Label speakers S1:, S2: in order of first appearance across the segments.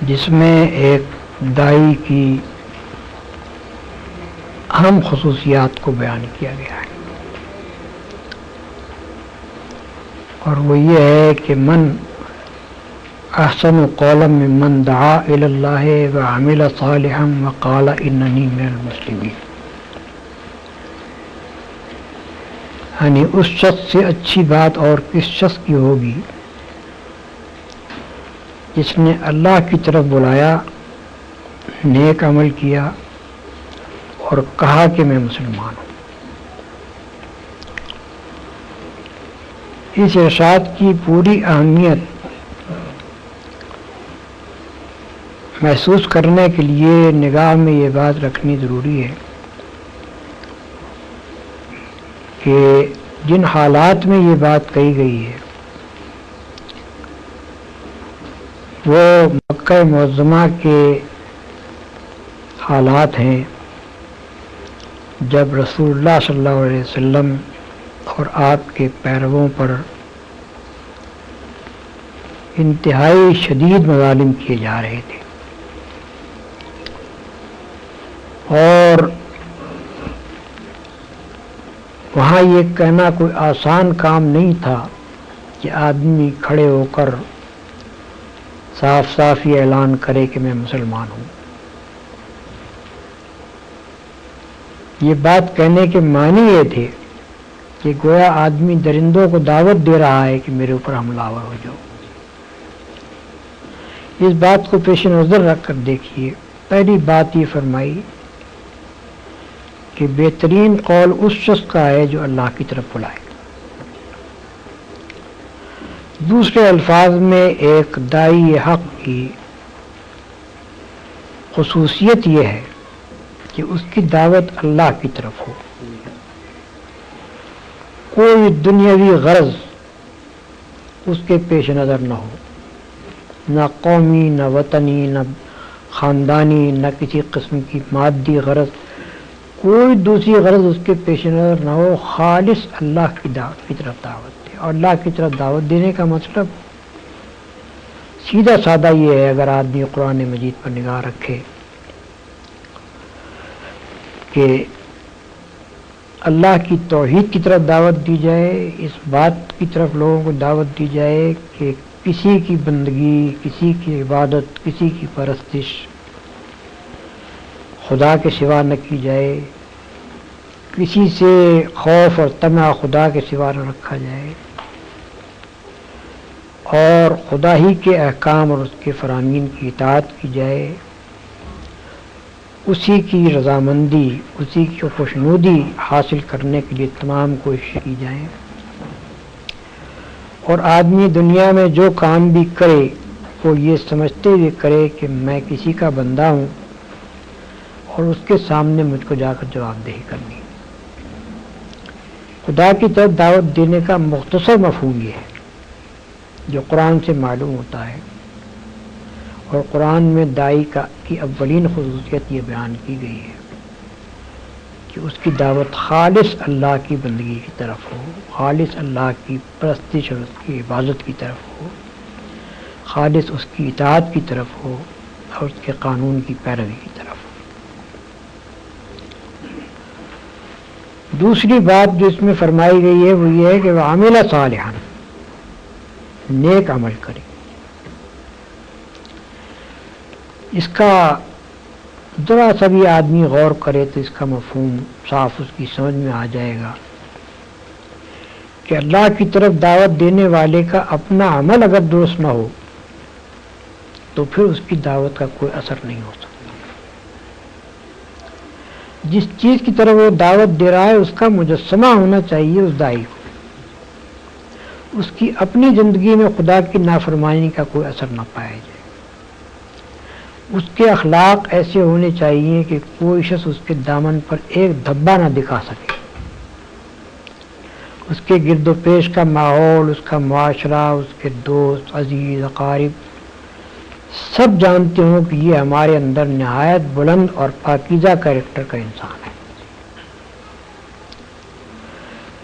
S1: جس میں ایک دائی کی اہم خصوصیات کو بیان کیا گیا ہے، اور وہ یہ ہے کہ من احسن قولا ممن دعا الی اللہ وعمل صالحا وقال اننی من المسلمین، یعنی اس شخص سے اچھی بات اور کس شخص کی ہوگی جس نے اللہ کی طرف بلایا، نیک عمل کیا اور کہا کہ میں مسلمان ہوں۔ اس ارشاد کی پوری اہمیت محسوس کرنے کے لیے نگاہ میں یہ بات رکھنی ضروری ہے کہ جن حالات میں یہ بات کہی گئی ہے وہ مکہ معظمہ کے حالات ہیں جب رسول اللہ صلی اللہ علیہ وسلم اور آپ کے پیرووں پر انتہائی شدید مظالم کیے جا رہے تھے، اور وہاں یہ کہنا کوئی آسان کام نہیں تھا کہ آدمی کھڑے ہو کر صاف صاف یہ اعلان کرے کہ میں مسلمان ہوں۔ یہ بات کہنے کے معنی یہ تھے کہ گویا آدمی درندوں کو دعوت دے رہا ہے کہ میرے اوپر حملہ آور ہو جاؤ۔ اس بات کو پیش نظر رکھ کر دیکھیے، پہلی بات یہ فرمائی کہ بہترین قول اس شخص کا ہے جو اللہ کی طرف بلائے۔ دوسرے الفاظ میں ایک داعی حق کی خصوصیت یہ ہے کہ اس کی دعوت اللہ کی طرف ہو، کوئی دنیاوی غرض اس کے پیش نظر نہ ہو، نہ قومی، نہ وطنی، نہ خاندانی، نہ کسی قسم کی مادی غرض، کوئی دوسری غرض اس کے پیش نظر نہ ہو، خالص اللہ کی دعوت کی طرف دعوت دے۔ اور اللہ کی طرف دعوت دینے کا مطلب سیدھا سادہ یہ ہے، اگر آدمی قرآن مجید پر نگاہ رکھے، کہ اللہ کی توحید کی طرف دعوت دی جائے، اس بات کی طرف لوگوں کو دعوت دی جائے کہ کسی کی بندگی، کسی کی عبادت، کسی کی پرستش خدا کے سوا نہ کی جائے، کسی سے خوف اور طمع خدا کے سوا نہ رکھا جائے، اور خدا ہی کے احکام اور اس کے فرامین کی اطاعت کی جائے، اسی کی رضامندی، اسی کی خوشنودی حاصل کرنے کے لیے تمام کوششیں کی جائیں، اور آدمی دنیا میں جو کام بھی کرے وہ یہ سمجھتے ہوئے کرے کہ میں کسی کا بندہ ہوں اور اس کے سامنے مجھ کو جا کر جواب دہی کرنی۔ خدا کی طرف دعوت دینے کا مختصر مفہوم یہ ہے جو قرآن سے معلوم ہوتا ہے، اور قرآن میں داعی کی اولین خصوصیت یہ بیان کی گئی ہے کہ اس کی دعوت خالص اللہ کی بندگی کی طرف ہو، خالص اللہ کی پرستش اور اس کی عبادت کی طرف ہو، خالص اس کی اطاعت کی طرف ہو اور اس کے قانون کی پیروی کی طرف ہو۔ دوسری بات جو اس میں فرمائی گئی ہے وہ یہ ہے کہ وَعَمِلَ صَالِحًا، نیک عمل کرے۔ اس کا ذرا سا بھی آدمی غور کرے تو اس کا مفہوم صاف اس کی سمجھ میں آ جائے گا کہ اللہ کی طرف دعوت دینے والے کا اپنا عمل اگر درست نہ ہو تو پھر اس کی دعوت کا کوئی اثر نہیں ہو سکتا۔ جس چیز کی طرف وہ دعوت دے رہا ہے اس کا مجسمہ ہونا چاہیے اس داعی کو، اس کی اپنی زندگی میں خدا کی نافرمانی کا کوئی اثر نہ پایا جائے، اس کے اخلاق ایسے ہونے چاہیے کہ کوئی شخص اس کے دامن پر ایک دھبا نہ دکھا سکے، اس کے گرد و پیش کا ماحول، اس کا معاشرہ، اس کے دوست، عزیز، اقارب سب جانتے ہوں کہ یہ ہمارے اندر نہایت بلند اور پاکیزہ کیریکٹر کا انسان ہے۔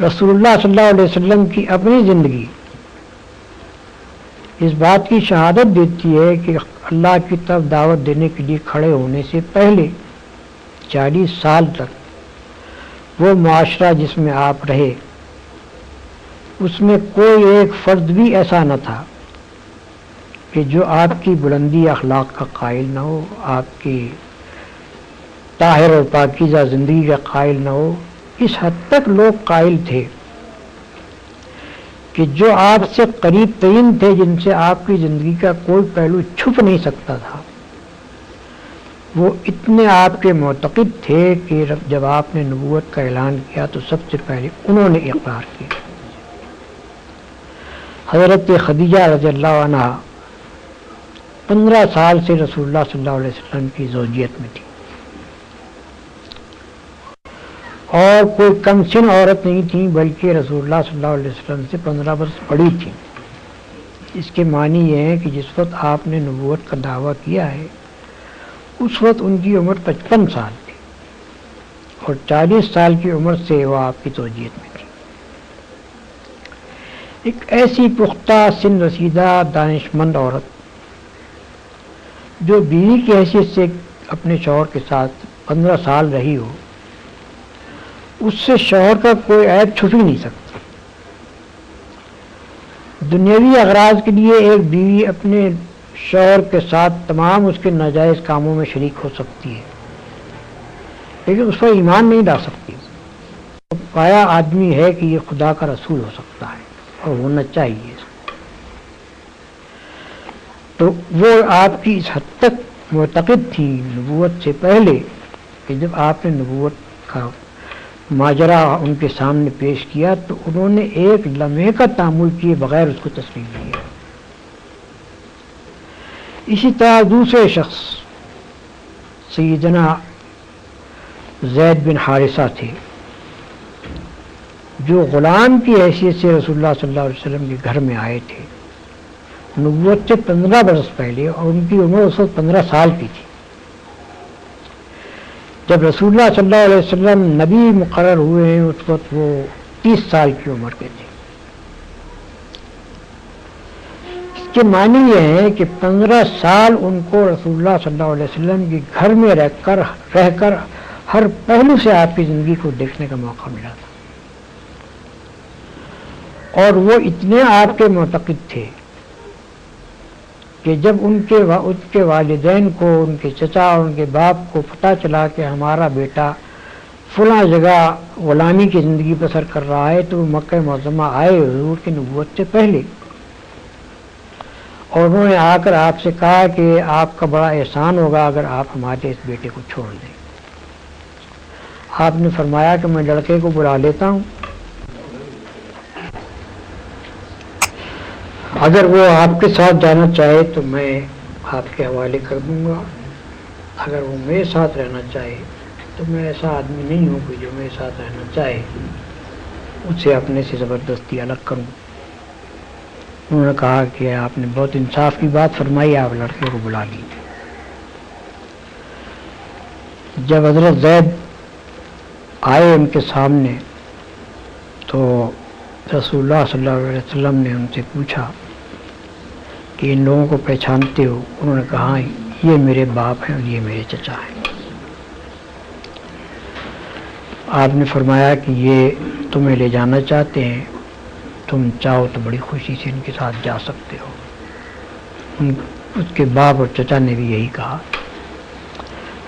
S1: رسول اللہ صلی اللہ علیہ وسلم کی اپنی زندگی اس بات کی شہادت دیتی ہے کہ اللہ کی طرف دعوت دینے کے لیے کھڑے ہونے سے پہلے 40 سال تک وہ معاشرہ جس میں آپ رہے اس میں کوئی ایک فرد بھی ایسا نہ تھا کہ جو آپ کی بلندی اخلاق کا قائل نہ ہو، آپ کی طاہر اور پاکیزہ زندگی کا قائل نہ ہو۔ اس حد تک لوگ قائل تھے کہ جو آپ سے قریب ترین تھے، جن سے آپ کی زندگی کا کوئی پہلو چھپ نہیں سکتا تھا، وہ اتنے آپ کے معتقد تھے کہ جب آپ نے نبوت کا اعلان کیا تو سب سے پہلے انہوں نے اقرار کیا۔ حضرت خدیجہ رضی اللہ عنہ 15 سال سے رسول اللہ صلی اللہ علیہ وسلم کی زوجیت میں تھی، اور کوئی کم سن عورت نہیں تھی، بلکہ رسول اللہ صلی اللہ علیہ وسلم سے 15 برس بڑی تھی۔ اس کے معنی یہ ہے کہ جس وقت آپ نے نبوت کا دعویٰ کیا ہے اس وقت ان کی عمر 55 سال تھی، اور 40 سال کی عمر سے وہ آپ کی زوجیت میں تھی۔ ایک ایسی پختہ سن رسیدہ دانشمند عورت جو بیوی کی حیثیت سے اپنے شوہر کے ساتھ 15 سال رہی ہو، اس سے شوہر کا کوئی عیب چھپ ہی نہیں سکتا۔ دنیاوی اغراض کے لیے ایک بیوی اپنے شوہر کے ساتھ تمام اس کے ناجائز کاموں میں شریک ہو سکتی ہے، لیکن اس پر ایمان نہیں لا سکتی۔ پایا آدمی ہے کہ یہ خدا کا رسول ہو سکتا ہے اور ہونا چاہیے۔ تو وہ آپ کی اس حد تک معتقد تھی نبوت سے پہلے کہ جب آپ نے نبوت کا ماجرا ان کے سامنے پیش کیا تو انہوں نے ایک لمحے کا تأمل کیے بغیر اس کو تسلیم کیا۔ اسی طرح دوسرے شخص سیدنا زید بن حارثہ تھے، جو غلام کی حیثیت سے رسول اللہ صلی اللہ علیہ وسلم کے گھر میں آئے تھے نبوت سے 15 برس پہلے، اور ان کی عمر اس وقت 15 سال کی تھی۔ جب رسول اللہ صلی اللہ علیہ وسلم نبی مقرر ہوئے ہیں اس وقت وہ 30 سال کی عمر کے تھے۔ اس کے معنی یہ ہے کہ 15 سال ان کو رسول اللہ صلی اللہ علیہ وسلم کے گھر میں رہ کر ہر پہلو سے آپ کی زندگی کو دیکھنے کا موقع ملا تھا، اور وہ اتنے آپ کے معتقد تھے کہ جب ان کے والدین کو، ان کے چچا اور ان کے باپ کو پتہ چلا کہ ہمارا بیٹا فلاں جگہ غلامی کی زندگی بسر کر رہا ہے تو وہ مکہ معظمہ آئے حضور کی نبوت سے پہلے، اور انہوں نے آ کر آپ سے کہا کہ آپ کا بڑا احسان ہوگا اگر آپ ہمارے اس بیٹے کو چھوڑ دیں۔ آپ نے فرمایا کہ میں لڑکے کو بلا لیتا ہوں، اگر وہ آپ کے ساتھ جانا چاہے تو میں آپ کے حوالے کر دوں گا، اگر وہ میرے ساتھ رہنا چاہے تو میں ایسا آدمی نہیں ہوں کہ جو میرے ساتھ رہنا چاہے اسے اپنے سے زبردستی الگ کروں۔ انہوں نے کہا کہ آپ نے بہت انصاف کی بات فرمائی، آپ لڑکے کو بلا لیجیے۔ جب حضرت زید آئے ان کے سامنے تو رسول اللہ صلی اللہ علیہ وسلم نے ان سے پوچھا کہ ان لوگوں کو پہچانتے ہو؟ انہوں نے کہا یہ میرے باپ ہیں اور یہ میرے چچا ہیں۔ آپ نے فرمایا کہ یہ تمہیں لے جانا چاہتے ہیں، تم چاہو تو بڑی خوشی سے ان کے ساتھ جا سکتے ہو۔ اس کے باپ اور چچا نے بھی یہی کہا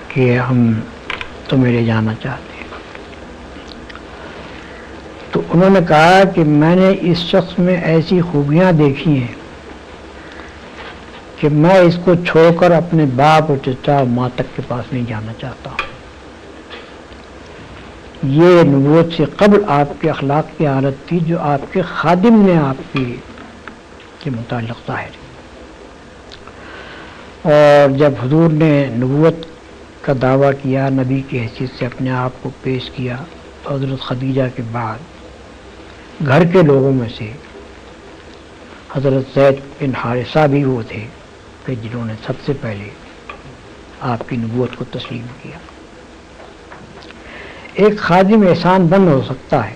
S1: کہ ہم تمہیں لے جانا چاہتے ہیں۔ تو انہوں نے کہا کہ میں نے اس شخص میں ایسی خوبیاں دیکھی ہیں کہ میں اس کو چھوڑ کر اپنے باپ اور چچا اور ماں تک کے پاس نہیں جانا چاہتا ہوں۔ یہ نبوت سے قبل آپ کے اخلاق کی حالت تھی جو آپ کے خادم نے آپ کے متعلق ظاہر ہے۔ اور جب حضور نے نبوت کا دعویٰ کیا، نبی کی حیثیت سے اپنے آپ کو پیش کیا، تو حضرت خدیجہ کے بعد گھر کے لوگوں میں سے حضرت زید بن حارثہ بھی وہ تھے کہ جنہوں نے سب سے پہلے آپ کی نبوت کو تسلیم کیا۔ ایک خادم احسان بند ہو سکتا ہے،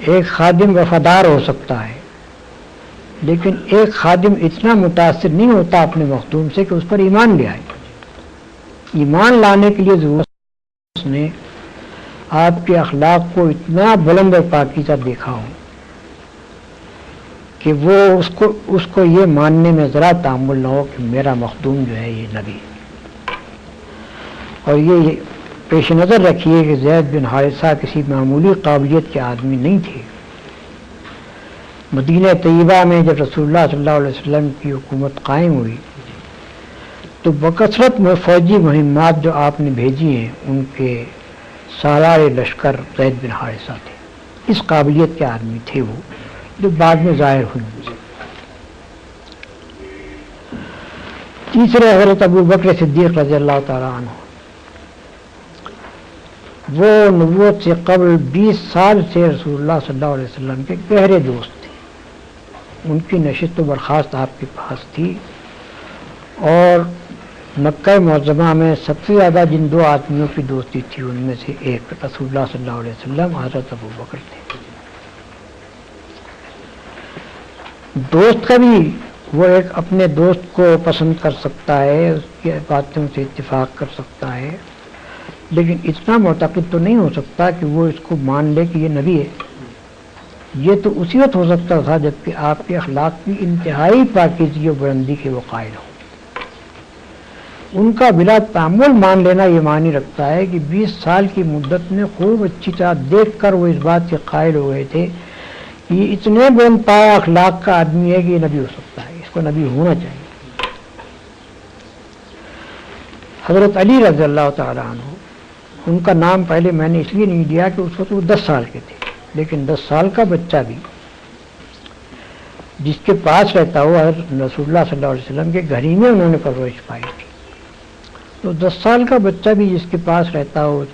S1: ایک خادم وفادار ہو سکتا ہے، لیکن ایک خادم اتنا متاثر نہیں ہوتا اپنے مخدوم سے کہ اس پر ایمان لے آئے. ایمان لانے کے لیے ضرورت اس نے آپ کے اخلاق کو اتنا بلند اور پاکیزہ دیکھا ہو کہ وہ اس کو یہ ماننے میں ذرا تأمل نہ ہو کہ میرا مخدوم جو ہے یہ نبی. اور یہ پیش نظر رکھیے کہ زید بن حارثہ کسی معمولی قابلیت کے آدمی نہیں تھے. مدینہ طیبہ میں جب رسول اللہ صلی اللہ علیہ وسلم کی حکومت قائم ہوئی تو بکثرت میں فوجی مہمات جو آپ نے بھیجی ہیں ان کے سالار لشکر زید بن حارثہ تھے. اس قابلیت کے آدمی تھے وہ، جو بعد میں ظاہر ہوئی. تیسرے حضرت ابو بکر صدیق رضی اللہ تعالیٰ عنہ، وہ نبوت سے قبل 20 سال سے رسول اللہ صلی اللہ علیہ وسلم کے گہرے دوست تھے. ان کی نشست و برخاست آپ کے پاس تھی، اور مکہ معظمہ میں سب سے زیادہ جن دو آدمیوں کی دوستی تھی ان میں سے ایک رسول اللہ صلی اللہ علیہ وسلم حضرت ابو بکر تھے. دوست کا بھی وہ ایک اپنے دوست کو پسند کر سکتا ہے، اس کی باتوں سے اتفاق کر سکتا ہے، لیکن اتنا معتقد تو نہیں ہو سکتا کہ وہ اس کو مان لے کہ یہ نبی ہے. یہ تو اسی وقت ہو سکتا تھا جبکہ آپ کے اخلاق کی انتہائی پاکیزگی و بلندی کے وہ قائل ہوں. ان کا بلا تعمل مان لینا یہ معنی رکھتا ہے کہ 20 سال کی مدت میں خوب اچھی طرح دیکھ کر وہ اس بات کے قائل ہو گئے تھے کہ یہ اتنے بلند پایا اخلاق کا آدمی ہے کہ یہ نبی ہو سکتا ہے، اس کو نبی ہونا چاہیے. حضرت علی رضی اللہ تعالیٰ عنہ، ان کا نام پہلے میں نے اس لیے نہیں دیا کہ اس وقت وہ 10 سال کے تھے، لیکن 10 سال کا بچہ بھی جس کے پاس رہتا ہو حضرت رسول اللہ صلی اللہ علیہ وسلم کے گھر ہی میں انہوں نے پرورش پائی تھی. تو 10 سال کا بچہ بھی جس کے پاس رہتا ہو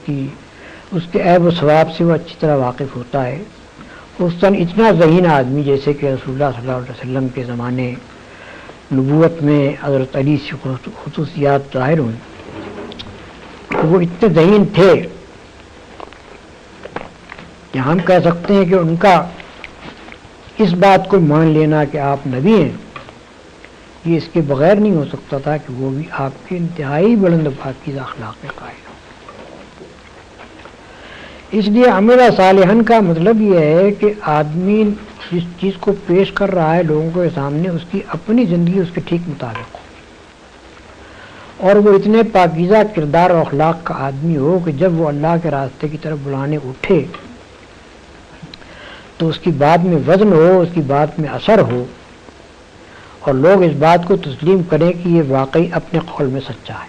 S1: اس کے عیب و ثواب سے وہ اچھی طرح واقف ہوتا ہے. اس طرح اتنا ذہین آدمی جیسے کہ رسول اللہ صلی اللہ علیہ وسلم کے زمانے نبوت میں حضرت علی سے خصوصیات ظاہر ہوئی، وہ اتنے ذہین تھے کہ ہم کہہ سکتے ہیں کہ ان کا اس بات کو مان لینا کہ آپ نبی ہیں یہ اس کے بغیر نہیں ہو سکتا تھا کہ وہ بھی آپ کے انتہائی بلند و پاکیزہ اخلاق میں قائل ہو. اس لیے عمل صالحاً کا مطلب یہ ہے کہ آدمی جس چیز کو پیش کر رہا ہے لوگوں کے سامنے اس کی اپنی زندگی اس کے ٹھیک مطابق ہو، اور وہ اتنے پاکیزہ کردار اور اخلاق کا آدمی ہو کہ جب وہ اللہ کے راستے کی طرف بلانے اٹھے تو اس کی بات میں وزن ہو، اس کی بات میں اثر ہو، اور لوگ اس بات کو تسلیم کریں کہ یہ واقعی اپنے قول میں سچا ہے.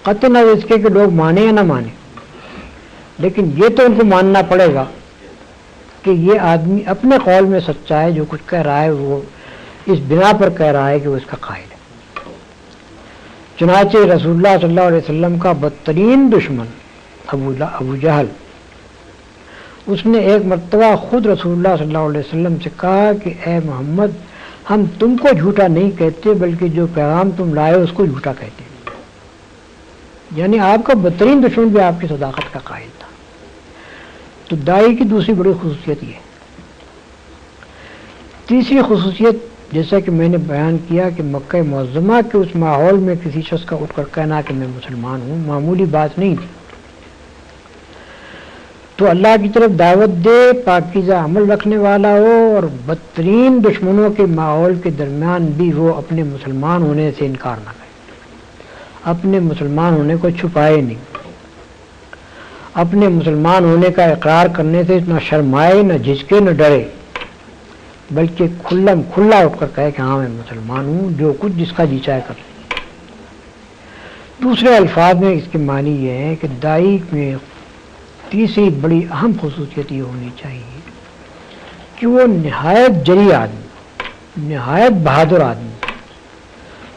S1: قطع نظر اس کے کہ لوگ مانیں یا نہ مانیں، لیکن یہ تو ان کو ماننا پڑے گا کہ یہ آدمی اپنے قول میں سچا ہے، جو کچھ کہہ رہا ہے وہ اس بنا پر کہہ رہا ہے کہ وہ اس کا قائل ہے. چنانچہ رسول اللہ صلی اللہ علیہ وسلم کا بدترین دشمن ابو جہل، اس نے ایک مرتبہ خود رسول اللہ صلی اللہ علیہ وسلم سے کہا کہ اے محمد، ہم تم کو جھوٹا نہیں کہتے بلکہ جو پیغام تم لائے اس کو جھوٹا کہتے ہیں. یعنی آپ کا بدترین دشمن بھی آپ کی صداقت کا قائل تھا. تو داعی کی دوسری بڑی خصوصیت یہ ہے. تیسری خصوصیت جیسا کہ میں نے بیان کیا کہ مکہ معظمہ کے اس ماحول میں کسی شخص کا اٹھ کر کہنا کہ میں مسلمان ہوں معمولی بات نہیں تھی. تو اللہ کی طرف دعوت دے، پاکیزہ عمل رکھنے والا ہو، اور بدترین دشمنوں کے ماحول کے درمیان بھی وہ اپنے مسلمان ہونے سے انکار نہ کرے، اپنے مسلمان ہونے کو چھپائے نہیں، اپنے مسلمان ہونے کا اقرار کرنے سے نہ شرمائے، نہ جھجکے، نہ ڈرے، بلکہ کھلا اٹھ کر کہے کہ ہاں میں مسلمان ہوں، جو کچھ جس کا جی چاہے کر لیں. دوسرے الفاظ میں اس کے معنی یہ ہے کہ داعی میں تیسری بڑی اہم خصوصیت یہ ہونی چاہیے کہ وہ نہایت جری آدمی، نہایت بہادر آدمی،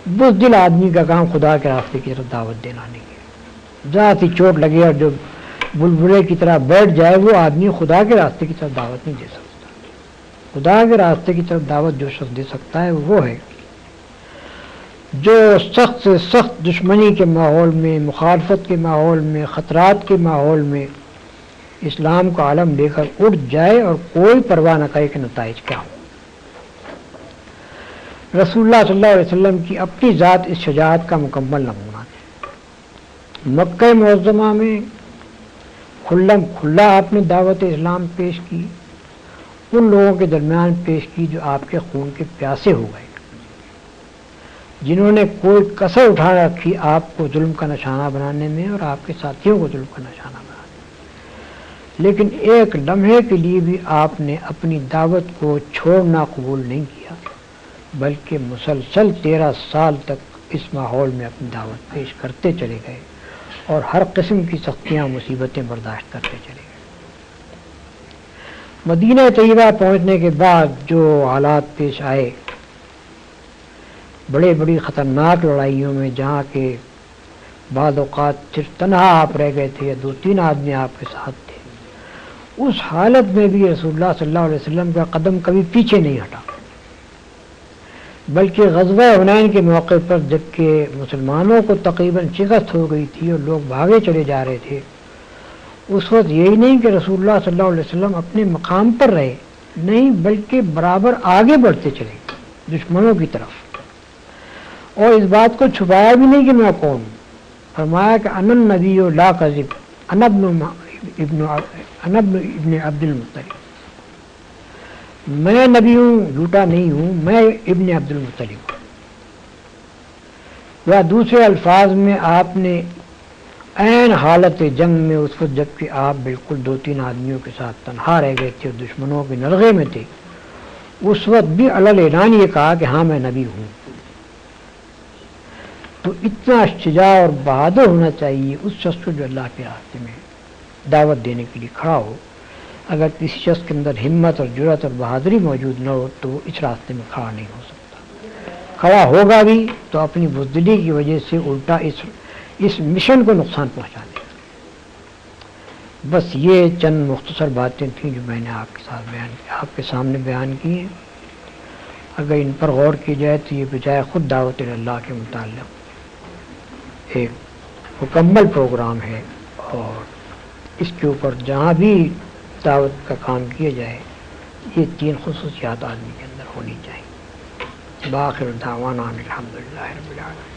S1: بزدل آدمی کا کام خدا کے راستے کی طرف دعوت دینا نہیں ہے. ذرا سی چوٹ لگے اور جو بلبلے کی طرح بیٹھ جائے وہ آدمی خدا کے راستے کی طرف دعوت نہیں دے سکتا. خدا کے راستے کی طرف دعوت جو شخص دے سکتا ہے وہ ہے جو سخت سے سخت دشمنی کے ماحول میں، مخالفت کے ماحول میں، خطرات کے ماحول میں اسلام کا علم لے کر اٹھ جائے اور کوئی پرواہ نہ کرے کہ نتائج کیا ہو. رسول اللہ صلی اللہ علیہ وسلم کی اپنی ذات اس شجاعت کا مکمل نمونہ تھی۔ مکہ معظمہ میں کھلم کھلا آپ نے دعوت اسلام پیش کی، ان لوگوں کے درمیان پیش کی جو آپ کے خون کے پیاسے ہو گئے، جنہوں نے کوئی کسر اٹھا رکھی آپ کو ظلم کا نشانہ بنانے میں اور آپ کے ساتھیوں کو ظلم کا نشانہ بنانے میں، لیکن ایک لمحے کے لیے بھی آپ نے اپنی دعوت کو چھوڑنا قبول نہیں کیا، بلکہ مسلسل 13 سال تک اس ماحول میں اپنی دعوت پیش کرتے چلے گئے اور ہر قسم کی سختیاں مصیبتیں برداشت کرتے چلے گئے۔ مدینہ طیبہ پہنچنے کے بعد جو حالات پیش آئے، بڑی خطرناک لڑائیوں میں جہاں کہ بعض اوقات صرف تنہا آپ رہ گئے تھے یا 2-3 آدمی آپ کے ساتھ تھے، اس حالت میں بھی رسول اللہ صلی اللہ علیہ وسلم کا قدم کبھی پیچھے نہیں ہٹا، بلکہ غزوہ حنین کے موقع پر جبکہ مسلمانوں کو تقریباً شکست ہو گئی تھی اور لوگ بھاگے چلے جا رہے تھے، اس وقت یہی نہیں کہ رسول اللہ صلی اللہ علیہ وسلم اپنے مقام پر رہے، نہیں بلکہ برابر آگے بڑھتے چلے دشمنوں کی طرف، اور اس بات کو چھپایا بھی نہیں کہ میں کون ہوں۔ فرمایا کہ انا النبی لا کذب، انا ابن عبد المطلب، میں نبی ہوں، جھوٹا نہیں ہوں، میں ابن عبد المطلب ہوں۔ یا دوسرے الفاظ میں آپ نے عین حالت جنگ میں، اس وقت جب کہ آپ بالکل 2-3 آدمیوں کے ساتھ تنہا رہ گئے تھے اور دشمنوں کے نرغے میں تھے، اس وقت بھی علل اعلان یہ کہا کہ ہاں میں نبی ہوں۔ تو اتنا شجاع اور بہادر ہونا چاہیے اس شخص کو جو اللہ کے راستے میں دعوت دینے کے لیے کھڑا ہو۔ اگر کسی شخص کے اندر ہمت اور جرأت اور بہادری موجود نہ ہو تو وہ اس راستے میں کھڑا نہیں ہو سکتا، کھڑا ہوگا بھی تو اپنی بزدلی کی وجہ سے الٹا اس مشن کو نقصان پہنچا دے گا۔ بس یہ چند مختصر باتیں تھیں جو میں نے آپ کے سامنے بیان کی ہیں۔ اگر ان پر غور کی جائے تو یہ بجائے خود دعوت اللہ کے متعلق ایک مکمل پروگرام ہے، اور اس کے اوپر جہاں بھی دعوت کا کام کیا جائے یہ 3 خصوصیات آدمی کے اندر ہونی چاہیے۔ باخر دعوانا الحمدللہ رب العالمین۔